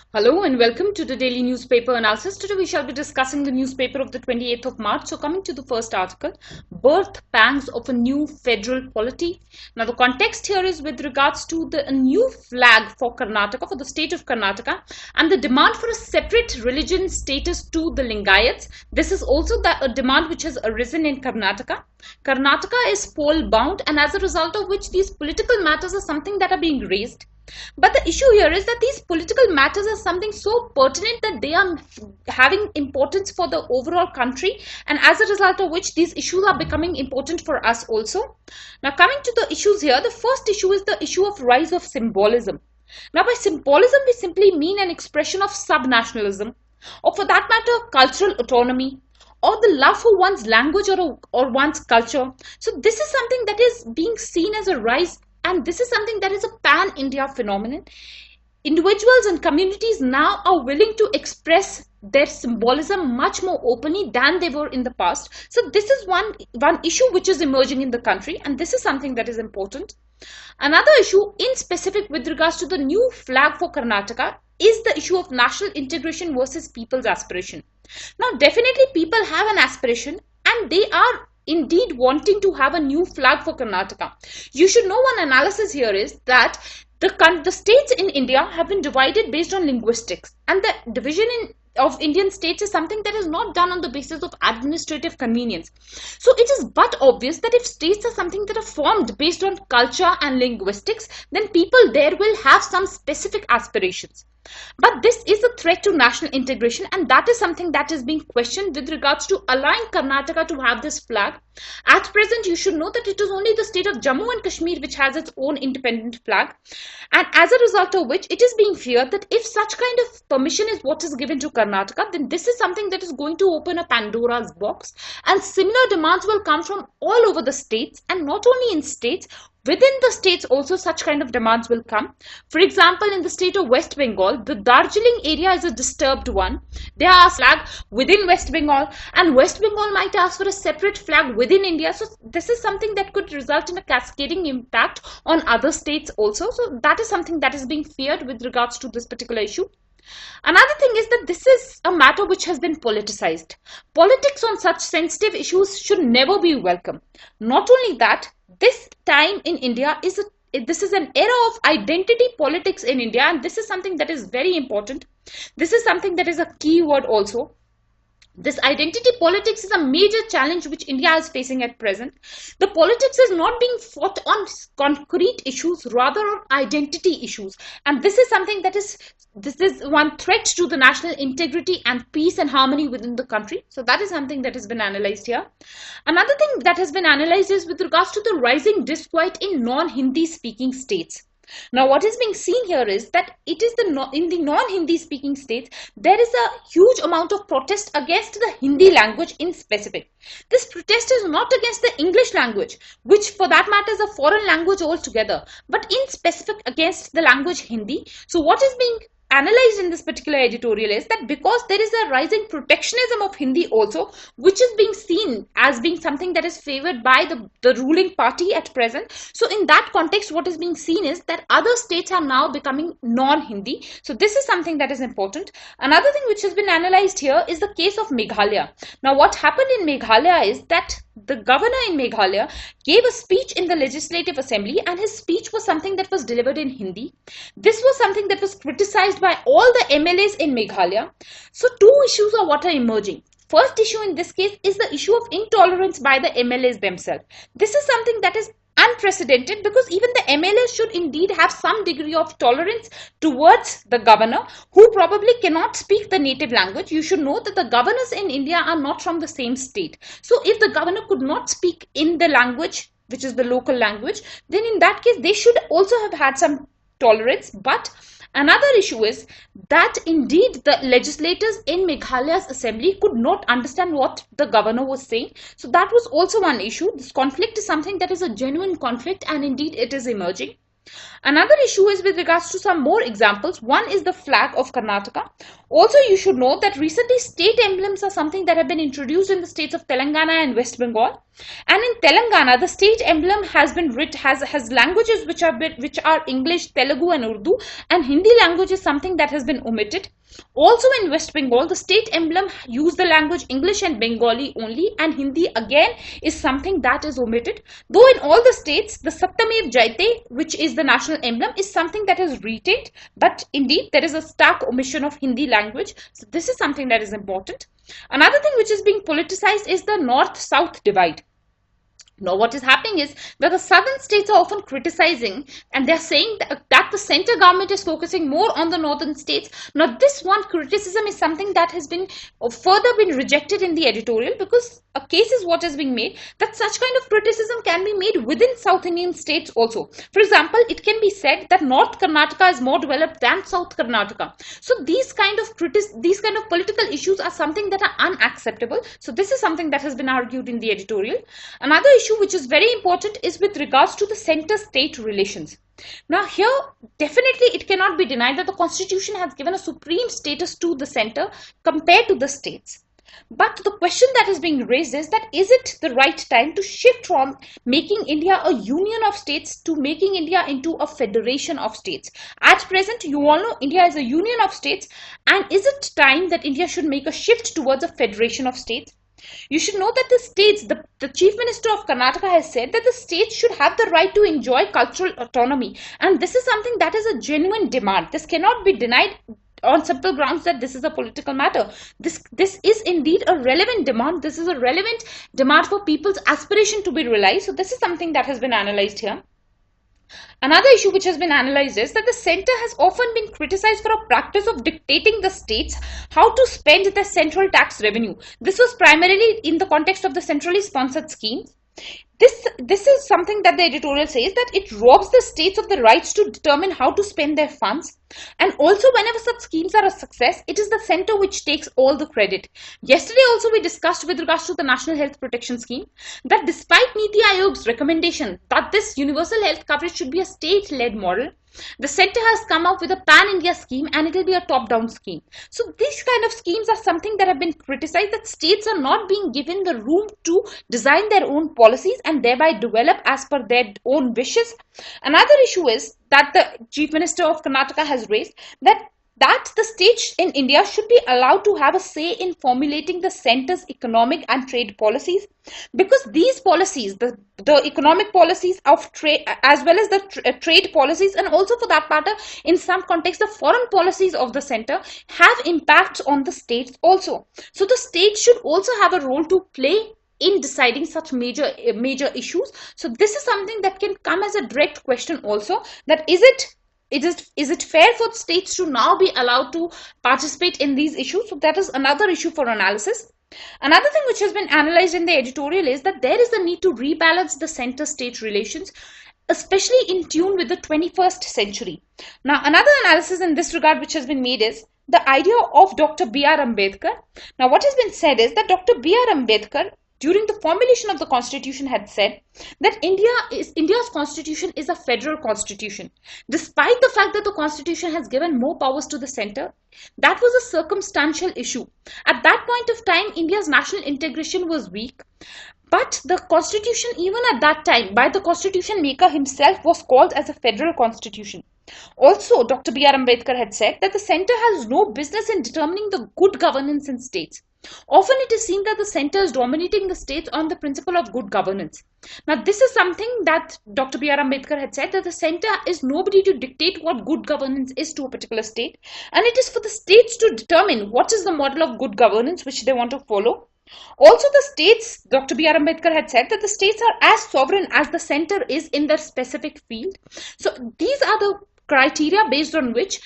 Hello and welcome to the daily newspaper analysis. Today we shall be discussing the newspaper of the 28th of March. So coming to the first article, birth pangs of a new federal polity. Now the context here is with regards to a new flag for Karnataka, for the state of Karnataka, and the demand for a separate religion status to the Lingayats. This is also a demand which has arisen in Karnataka. Karnataka is poll bound, and as a result of which these political matters are something that are being raised. But the issue here is that these political matters are something so pertinent that they are having importance for the overall country, and as a result of which these issues are becoming important for us also. Now coming to the issues here, the first issue is the issue of rise of symbolism. Now by symbolism we simply mean an expression of subnationalism, or for that matter cultural autonomy, or the love for one's language or one's culture. So this is something that is being seen as a rise, and this is something that is a pan-India phenomenon. Individuals and communities now are willing to express their symbolism much more openly than they were in the past. So this is one issue which is emerging in the country, and this is something that is important. Another issue in specific with regards to the new flag for Karnataka is the issue of national integration versus people's aspiration. Now definitely people have an aspiration, and they are indeed wanting to have a new flag for Karnataka. You should know one analysis here is that the states in India have been divided based on linguistics, and the division of Indian states is something that is not done on the basis of administrative convenience. So it is but obvious that if states are something that are formed based on culture and linguistics, then people there will have some specific aspirations. But this is a threat to national integration, and that is something that is being questioned with regards to allowing Karnataka to have this flag. At present, you should know that it is only the state of Jammu and Kashmir which has its own independent flag, and as a result of which it is being feared that if such kind of permission is what is given to Karnataka, then this is something that is going to open a Pandora's box, and similar demands will come from all over the states, and not only in states, within the states also such kind of demands will come. For example, in the state of West Bengal, the Darjeeling area is a disturbed one. There are flag within West Bengal, and West Bengal might ask for a separate flag within India. So this is something that could result in a cascading impact on other states also. So that is something that is being feared with regards to this particular issue. Another thing is that this is a matter which has been politicized. Politics on such sensitive issues should never be welcome. Not only that, this time in India this is an era of identity politics in India, and this is something that is very important. This is something that is a key word also. This identity politics is a major challenge which India is facing at present. The politics is not being fought on concrete issues, rather on identity issues. And this is something that is one threat to the national integrity and peace and harmony within the country. So that is something that has been analyzed here. Another thing that has been analyzed is with regards to the rising disquiet in non-Hindi speaking states. Now what is being seen here is that it is in the non-Hindi speaking states, there is a huge amount of protest against the Hindi language in specific. This protest is not against the English language, which for that matter is a foreign language altogether, but in specific against the language Hindi. So what is being analyzed in this particular editorial is that because there is a rising protectionism of Hindi also, which is being seen as being something that is favored by the ruling party at present. So in that context, what is being seen is that other states are now becoming non-Hindi. So this is something that is important. Another thing which has been analyzed here is the case of Meghalaya. Now what happened in Meghalaya is that the governor in Meghalaya gave a speech in the Legislative Assembly, and his speech was something that was delivered in Hindi. This was something that was criticized by all the MLAs in Meghalaya. So two issues are what are emerging. First issue in this case is the issue of intolerance by the MLAs themselves. This is something that is unprecedented, because even the MLAs should indeed have some degree of tolerance towards the governor, who probably cannot speak the native language. You should know that the governors in India are not from the same state. So if the governor could not speak in the language, which is the local language, then in that case they should also have had some tolerance. But another issue is that indeed the legislators in Meghalaya's assembly could not understand what the governor was saying. So that was also one issue. This conflict is something that is a genuine conflict, and indeed it is emerging. Another issue is with regards to some more examples. One is the flag of Karnataka. Also, you should know that recently state emblems are something that have been introduced in the states of Telangana and West Bengal. And in Telangana, the state emblem has been has languages which are English, Telugu, and Urdu, and Hindi language is something that has been omitted. Also in West Bengal, the state emblem use the language English and Bengali only, and Hindi again is something that is omitted. Though in all the states, the Satyamev Jayate, which is the national emblem, is something that is retained, but indeed there is a stark omission of Hindi language. So this is something that is important. Another thing which is being politicized is the North-South divide. Now, what is happening is that the southern states are often criticizing and they're saying that the center government is focusing more on the northern states. Now, this one criticism is something that has been further been rejected in the editorial, because a case is what is being made that such kind of criticism can be made within South Indian states also. For example, it can be said that North Karnataka is more developed than South Karnataka. So these kind of political issues are something that are unacceptable. So this is something that has been argued in the editorial. Another issue which is very important is with regards to the center-state relations. Now here, definitely it cannot be denied that the constitution has given a supreme status to the center compared to the states. But the question that is being raised is that is it the right time to shift from making India a union of states to making India into a federation of states? At present, you all know India is a union of states, and is it time that India should make a shift towards a federation of states? You should know that the states, the Chief Minister of Karnataka has said that the states should have the right to enjoy cultural autonomy, and this is something that is a genuine demand. This cannot be denied on simple grounds that this is a political matter. This is indeed a relevant demand. This is a relevant demand for people's aspiration to be realized. So this is something that has been analyzed here. Another issue which has been analyzed is that the center has often been criticized for a practice of dictating the states how to spend their central tax revenue. This was primarily in the context of the centrally sponsored schemes. This is something that the editorial says that it robs the states of the rights to determine how to spend their funds. And also, whenever such schemes are a success, it is the center which takes all the credit. Yesterday also we discussed with regards to the National Health Protection Scheme that despite Niti Aayog's recommendation that this universal health coverage should be a state-led model, the center has come up with a pan-India scheme, and it will be a top-down scheme. So these kind of schemes are something that have been criticized, that states are not being given the room to design their own policies and thereby develop as per their own wishes. Another issue is that the Chief Minister of Karnataka has raised that the states in India should be allowed to have a say in formulating the center's economic and trade policies, because these policies, the economic policies of trade as well as the trade policies, and also for that matter in some context the foreign policies of the center, have impacts on the states also. So the states should also have a role to play in deciding such major issues. So this is something that can come as a direct question also, that is it fair for states to now be allowed to participate in these issues? So that is another issue for analysis. Another thing which has been analyzed in the editorial is that there is a need to rebalance the center-state relations, especially in tune with the 21st century. Now, another analysis in this regard which has been made is the idea of Dr. B.R. Ambedkar. Now, what has been said is that Dr. B.R. Ambedkar, during the formulation of the constitution, had said that India's constitution is a federal constitution. Despite the fact that the constitution has given more powers to the center, that was a circumstantial issue. At that point of time, India's national integration was weak. But the constitution, even at that time, by the constitution maker himself, was called as a federal constitution. Also, Dr. B.R. Ambedkar had said that the center has no business in determining the good governance in states. Often it is seen that the center is dominating the states on the principle of good governance. Now, this is something that Dr. B.R. Ambedkar had said, that the center is nobody to dictate what good governance is to a particular state, and it is for the states to determine what is the model of good governance which they want to follow. Also, the states, Dr. B.R. Ambedkar had said that the states are as sovereign as the center is in their specific field. So these are the criteria based on which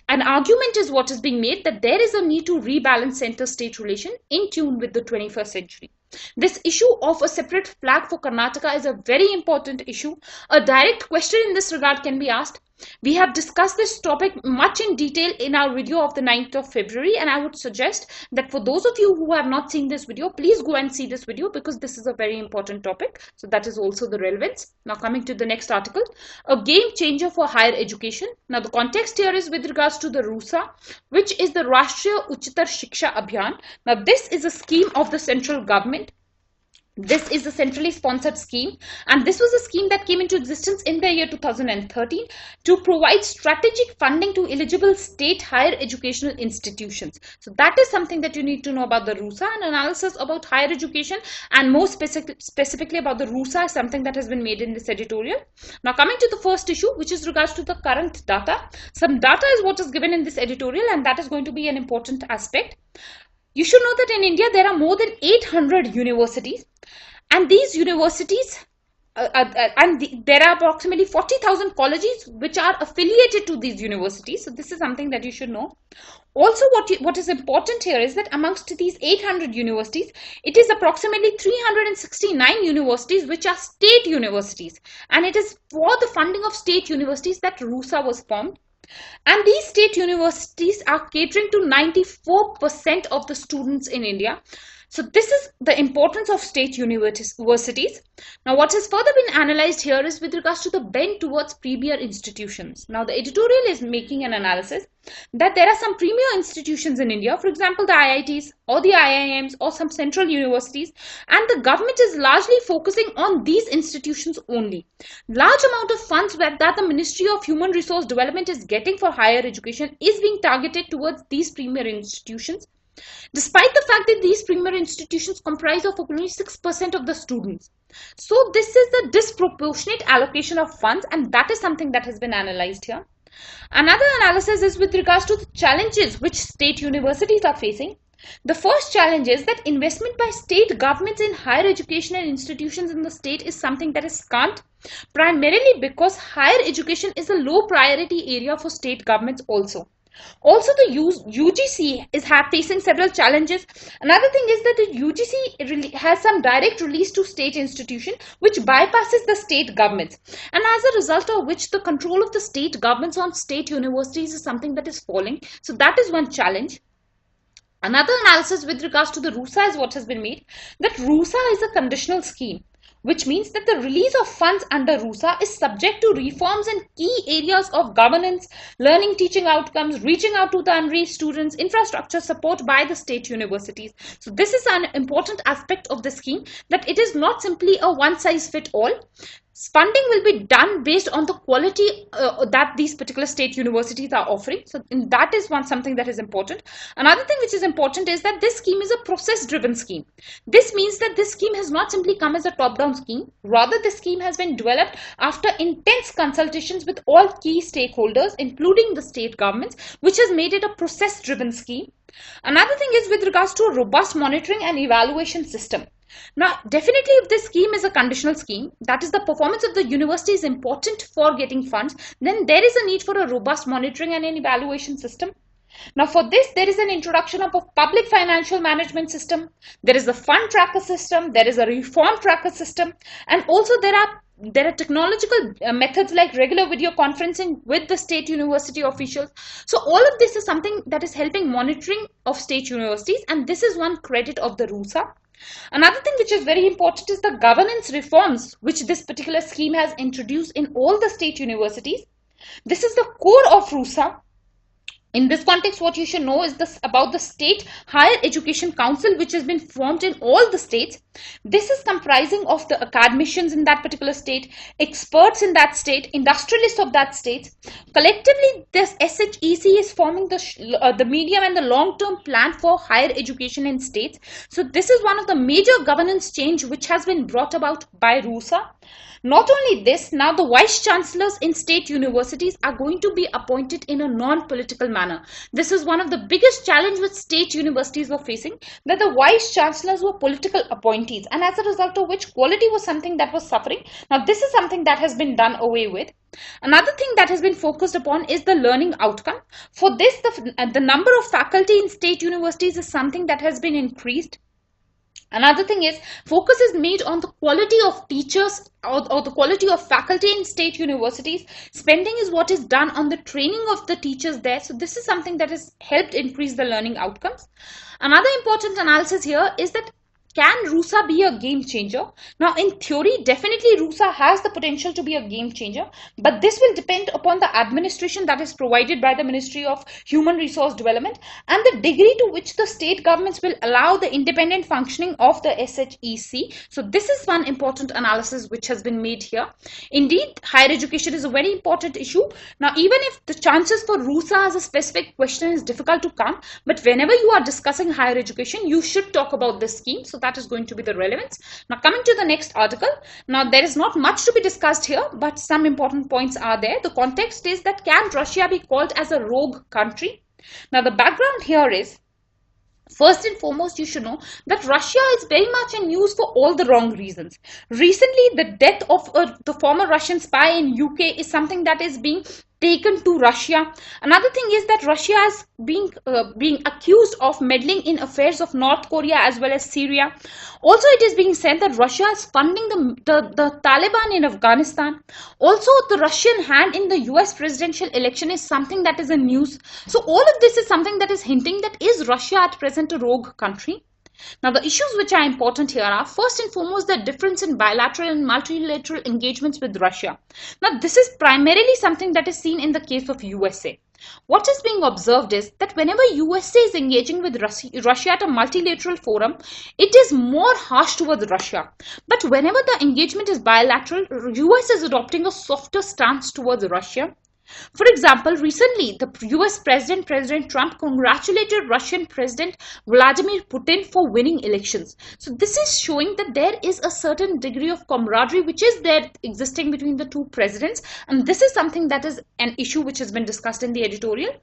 an argument is what is being made, that there is a need to rebalance center-state relation in tune with the 21st century. This issue of a separate flag for Karnataka is a very important issue. A direct question in this regard can be asked, We have discussed this topic much in detail in our video of the 9th of February, and I would suggest that for those of you who have not seen this video, please go and see this video because this is a very important topic. So that is also the relevance. Now coming to the next article, a game changer for higher education. Now the context here is with regards to the RUSA, which is the Rashtriya Uchitar Shiksha Abhiyan. Now this is a scheme of the central government. This is a centrally sponsored scheme, and this was a scheme that came into existence in the year 2013 to provide strategic funding to eligible state higher educational institutions. So that is something that you need to know about the RUSA, and analysis about higher education and more specifically about the RUSA is something that has been made in this editorial. Now coming to the first issue, which is regards to the current data. Some data is what is given in this editorial, and that is going to be an important aspect. You should know that in India there are more than 800 universities, and these universities there are approximately 40,000 colleges which are affiliated to these universities. So this is something that you should know. Also, what is important here is that amongst these 800 universities, it is approximately 369 universities which are state universities, and it is for the funding of state universities that RUSA was formed. And these state universities are catering to 94% of the students in India. So this is the importance of state universities. Now what has further been analyzed here is with regards to the bend towards premier institutions. Now the editorial is making an analysis that there are some premier institutions in India, for example the IITs or the IIMs or some central universities, and the government is largely focusing on these institutions only. Large amount of funds that the Ministry of Human Resource Development is getting for higher education is being targeted towards these premier institutions, despite the fact that these premier institutions comprise of only 6% of the students. So this is the disproportionate allocation of funds, and that is something that has been analyzed here. Another analysis is with regards to the challenges which state universities are facing. The first challenge is that investment by state governments in higher educational institutions in the state is something that is scant, primarily because higher education is a low priority area for state governments also. Also, the UGC is facing several challenges. Another thing is that the UGC has some direct release to state institutions which bypasses the state governments, and as a result of which the control of the state governments on state universities is something that is falling. So that is one challenge. Another analysis with regards to the RUSA is what has been made, that RUSA is a conditional scheme, which means that the release of funds under RUSA is subject to reforms in key areas of governance, learning, teaching outcomes, reaching out to the unreached students, infrastructure support by the state universities. So this is an important aspect of the scheme, that it is not simply a one-size-fits-all. Funding will be done based on the quality that these particular state universities are offering. So that is something that is important. Another thing which is important is that this scheme is a process-driven scheme. This means that this scheme has not simply come as a top-down scheme. Rather, this scheme has been developed after intense consultations with all key stakeholders, including the state governments, which has made it a process-driven scheme. Another thing is with regards to a robust monitoring and evaluation system. Now, definitely if this scheme is a conditional scheme, that is the performance of the university is important for getting funds, then there is a need for a robust monitoring and an evaluation system. Now for this, there is an introduction of a public financial management system, there is a fund tracker system, there is a reform tracker system, and also there are technological methods like regular video conferencing with the state university officials. So all of this is something that is helping monitoring of state universities, and this is one credit of the RUSA. Another thing which is very important is the governance reforms which this particular scheme has introduced in all the state universities. This is the core of RUSA. In this context, what you should know is about the State Higher Education Council, which has been formed in all the states. This is comprising of the academicians in that particular state, experts in that state, industrialists of that state. Collectively, this SHEC is forming the medium and the long-term plan for higher education in states. So this is one of the major governance change which has been brought about by RUSA. Not only this, now the vice chancellors in state universities are going to be appointed in a non-political manner. This is one of the biggest challenges which state universities were facing, that the vice chancellors were political appointees, and as a result of which quality was something that was suffering. Now this is something that has been done away with. Another thing that has been focused upon is the learning outcome. For this, the number of faculty in state universities is something that has been increased. Another thing is focus is made on the quality of teachers or the quality of faculty in state universities. Spending is what is done on the training of the teachers there. So this is something that has helped increase the learning outcomes. Another important analysis here is that can RUSA be a game changer? Now, in theory, definitely RUSA has the potential to be a game changer, but this will depend upon the administration that is provided by the Ministry of Human Resource Development and the degree to which the state governments will allow the independent functioning of the SHEC. So this is one important analysis which has been made here. Indeed, higher education is a very important issue. Now, even if the chances for RUSA as a specific question is difficult to come, but whenever you are discussing higher education, you should talk about this scheme. So that is going to be the relevance. Now coming to the next article. Now there is not much to be discussed here, but some important points are there. The context is that can Russia be called as a rogue country? Now the background here is, first and foremost, you should know that Russia is very much in news for all the wrong reasons. Recently, the death of the former Russian spy in UK is something that is being taken to Russia. Another thing is that Russia is being accused of meddling in affairs of North Korea as well as Syria. Also, it is being said that Russia is funding the Taliban in Afghanistan. Also, the Russian hand in the US presidential election is something that is in news. So all of this is something that is hinting that is Russia at present a rogue country? Now, the issues which are important here are, first and foremost, the difference in bilateral and multilateral engagements with Russia. Now, this is primarily something that is seen in the case of USA. What is being observed is that whenever USA is engaging with Russia at a multilateral forum, it is more harsh towards Russia. But whenever the engagement is bilateral, US is adopting a softer stance towards Russia. For example, recently, the US President Trump congratulated Russian President Vladimir Putin for winning elections. So this is showing that there is a certain degree of camaraderie which is there existing between the two presidents. And this is something that is an issue which has been discussed in the editorial.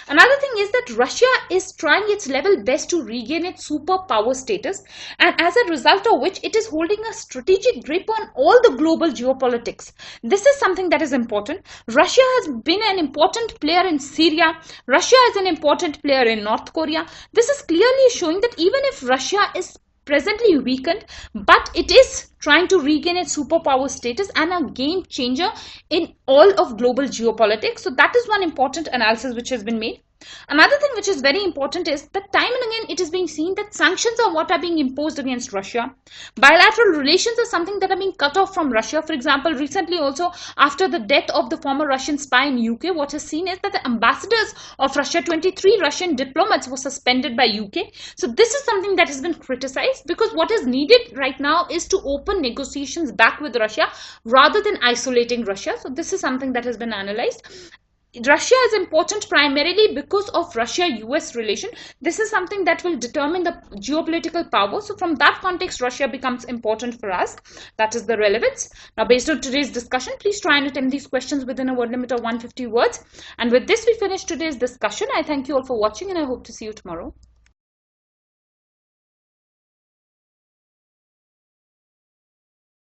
Another thing is that Russia is trying its level best to regain its superpower status. And as a result of which, it is holding a strategic grip on all the global geopolitics. This is something that is important. Russia has been an important player in Syria. Russia is an important player in North Korea. This is clearly showing that even if Russia is presently weakened, but it is trying to regain its superpower status and a game changer in all of global geopolitics. So that is one important analysis which has been made. Another thing which is very important is that time and again it is being seen that sanctions are what are being imposed against Russia. Bilateral relations are something that are being cut off from Russia. For example, recently also after the death of the former Russian spy in UK, what is seen is that the ambassadors of Russia, 23 Russian diplomats were suspended by UK. So this is something that has been criticized because what is needed right now is to open negotiations back with Russia rather than isolating Russia. So this is something that has been analyzed. Russia is important primarily because of Russia-US relation. This is something that will determine the geopolitical power. So from that context, Russia becomes important for us. That is the relevance. Now, based on today's discussion, please try and attempt these questions within a word limit of 150 words. And with this, we finish today's discussion. I thank you all for watching and I hope to see you tomorrow.